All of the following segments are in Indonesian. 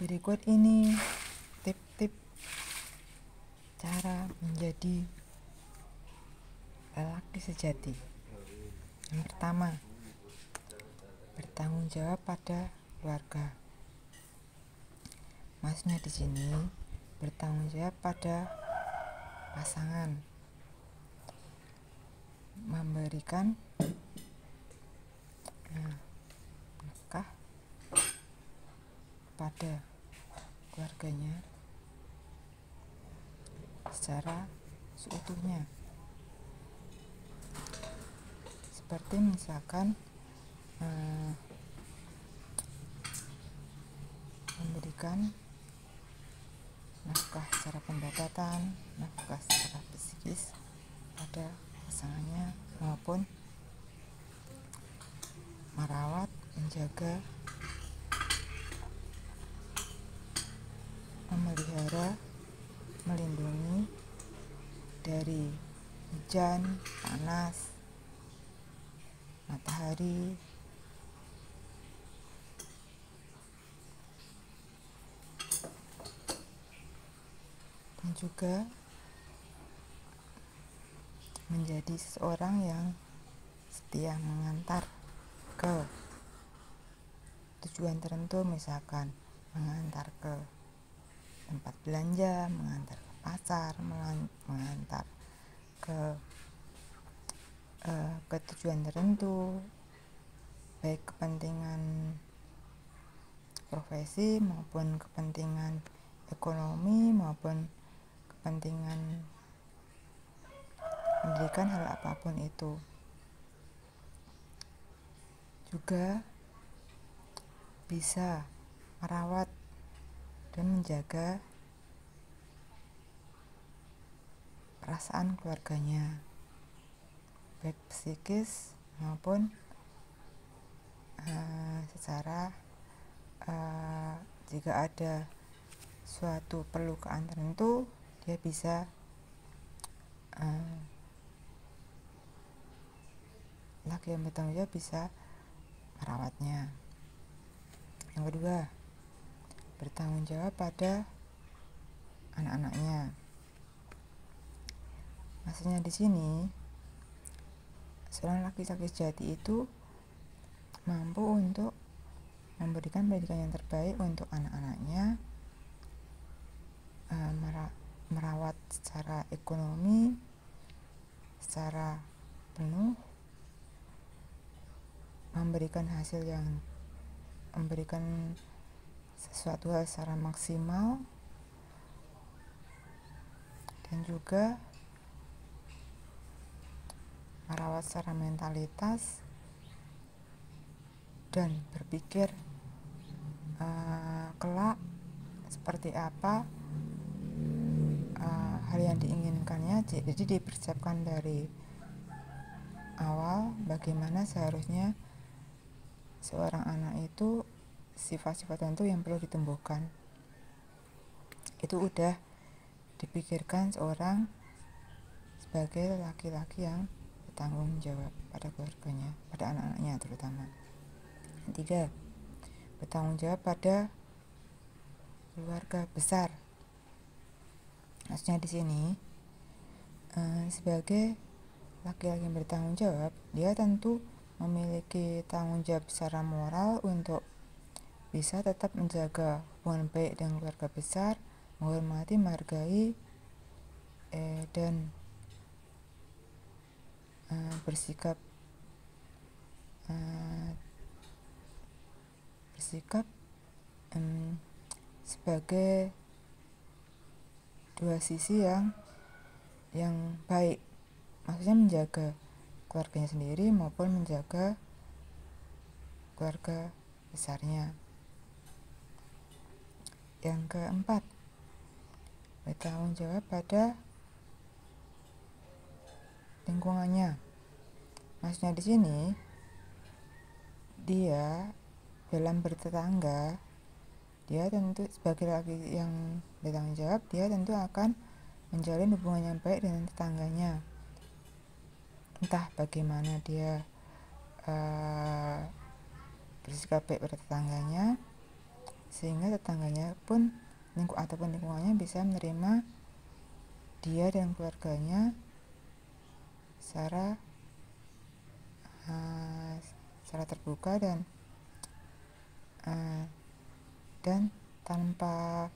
Berikut ini tip-tip cara menjadi lelaki sejati. Yang pertama, bertanggung jawab pada keluarga. Maksudnya di sini bertanggung jawab pada pasangan, memberikan nafkah pada keluarganya secara seutuhnya. Seperti misalkan memberikan nafkah secara pendapatan, nafkah secara psikis pada pasangannya, maupun merawat, menjaga, memelihara, melindungi dari hujan, panas, matahari, dan juga menjadi seseorang yang setia mengantar ke tujuan tertentu, misalkan mengantar ke tempat belanja, mengantar ke pasar, mengantar ke tujuan tertentu, baik kepentingan profesi maupun kepentingan ekonomi maupun kepentingan pendidikan, hal apapun itu. Juga bisa merawat dan menjaga perasaan keluarganya, baik psikis maupun secara jika ada suatu perlukaan tertentu, dia bisa laki yang bertanggung jawab bisa merawatnya. Yang kedua, bertanggung jawab pada anak-anaknya. Maksudnya di sini, seorang laki-laki sejati itu mampu untuk memberikan pendidikan yang terbaik untuk anak-anaknya, merawat secara ekonomi secara penuh, memberikan sesuatu hal secara maksimal, dan juga merawat secara mentalitas dan berpikir kelak seperti apa hal yang diinginkannya. Jadi dipersiapkan dari awal bagaimana seharusnya seorang anak itu, sifat-sifat tertentu yang perlu ditumbuhkan. Itu udah dipikirkan seorang sebagai laki-laki yang bertanggung jawab pada keluarganya, pada anak-anaknya terutama. Yang ketiga, bertanggung jawab pada keluarga besar. Maksudnya di sini sebagai laki-laki yang bertanggung jawab, dia tentu memiliki tanggung jawab secara moral untuk bisa tetap menjaga hubungan baik dengan keluarga besar, menghormati, menghargai, dan bersikap sebagai dua sisi yang baik. Maksudnya menjaga keluarganya sendiri maupun menjaga keluarga besarnya. Yang keempat, bertanggung jawab pada lingkungannya. Maksudnya di sini, dia dalam bertetangga, dia tentu sebagai laki yang bertanggung jawab, dia tentu akan menjalin hubungan yang baik dengan tetangganya. Entah bagaimana dia bersikap baik pada tetangganya, sehingga tetangganya pun ataupun lingkungannya bisa menerima dia dan keluarganya secara terbuka dan tanpa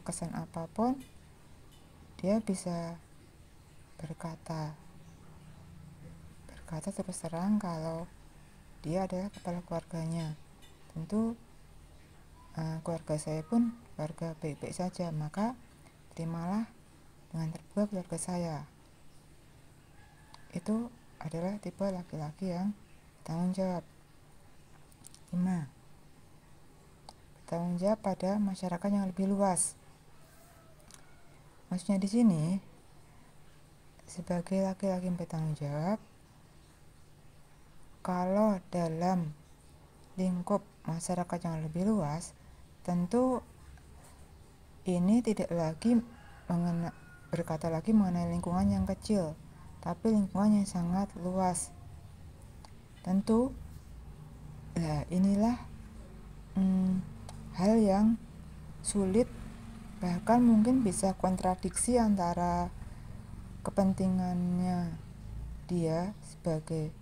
kesan apapun dia bisa berkata terus terang kalau dia adalah kepala keluarganya. Tentu keluarga saya pun keluarga baik-baik saja, maka terimalah dengan terbuka keluarga saya. Itu adalah tipe laki-laki yang bertanggung jawab. 5. Bertanggung jawab pada masyarakat yang lebih luas. Maksudnya di sini, sebagai laki-laki yang bertanggung jawab, kalau dalam lingkup masyarakat yang lebih luas, tentu ini tidak lagi berkata lagi mengenai lingkungan yang kecil, tapi lingkungan yang sangat luas. Tentu inilah hal yang sulit, bahkan mungkin bisa kontradiksi antara kepentingannya dia sebagai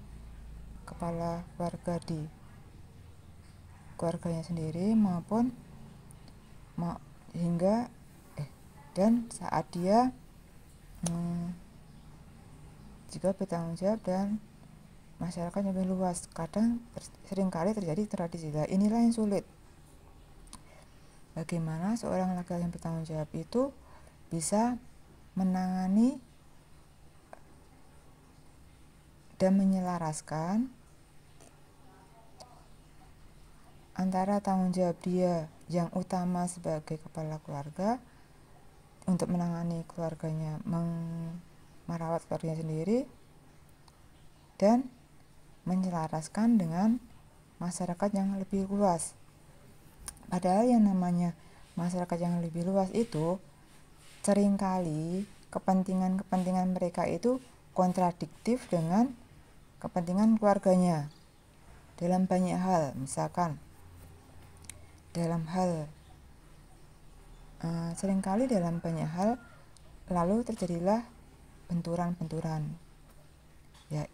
kepala keluarga di keluarganya sendiri maupun hingga dan saat dia jika bertanggung jawab dan masyarakat yang lebih luas, seringkali terjadi tradisi. Inilah yang sulit. Bagaimana seorang laki-laki yang bertanggung jawab itu bisa menangani dan menyelaraskan antara tanggung jawab dia yang utama sebagai kepala keluarga untuk menangani keluarganya, merawat keluarganya sendiri, dan menyelaraskan dengan masyarakat yang lebih luas. Padahal yang namanya masyarakat yang lebih luas itu seringkali kepentingan mereka itu kontradiktif dengan kepentingan keluarganya dalam banyak hal. Misalkan seringkali dalam banyak hal lalu terjadilah benturan-benturan.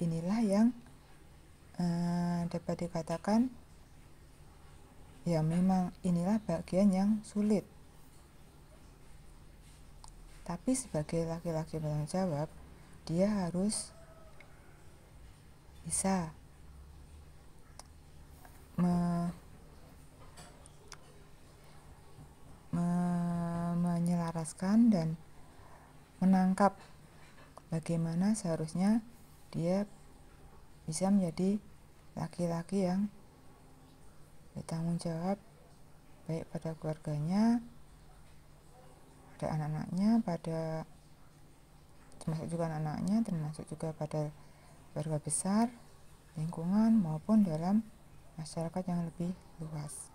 Inilah yang dapat dikatakan memang inilah bagian yang sulit. Tapi sebagai laki-laki bertanggung jawab, dia harus bisa menyelaraskan dan menangkap bagaimana seharusnya dia bisa menjadi laki-laki yang bertanggung jawab baik pada keluarganya, pada anak-anaknya, termasuk juga pada keluarga besar, lingkungan maupun dalam masyarakat yang lebih luas.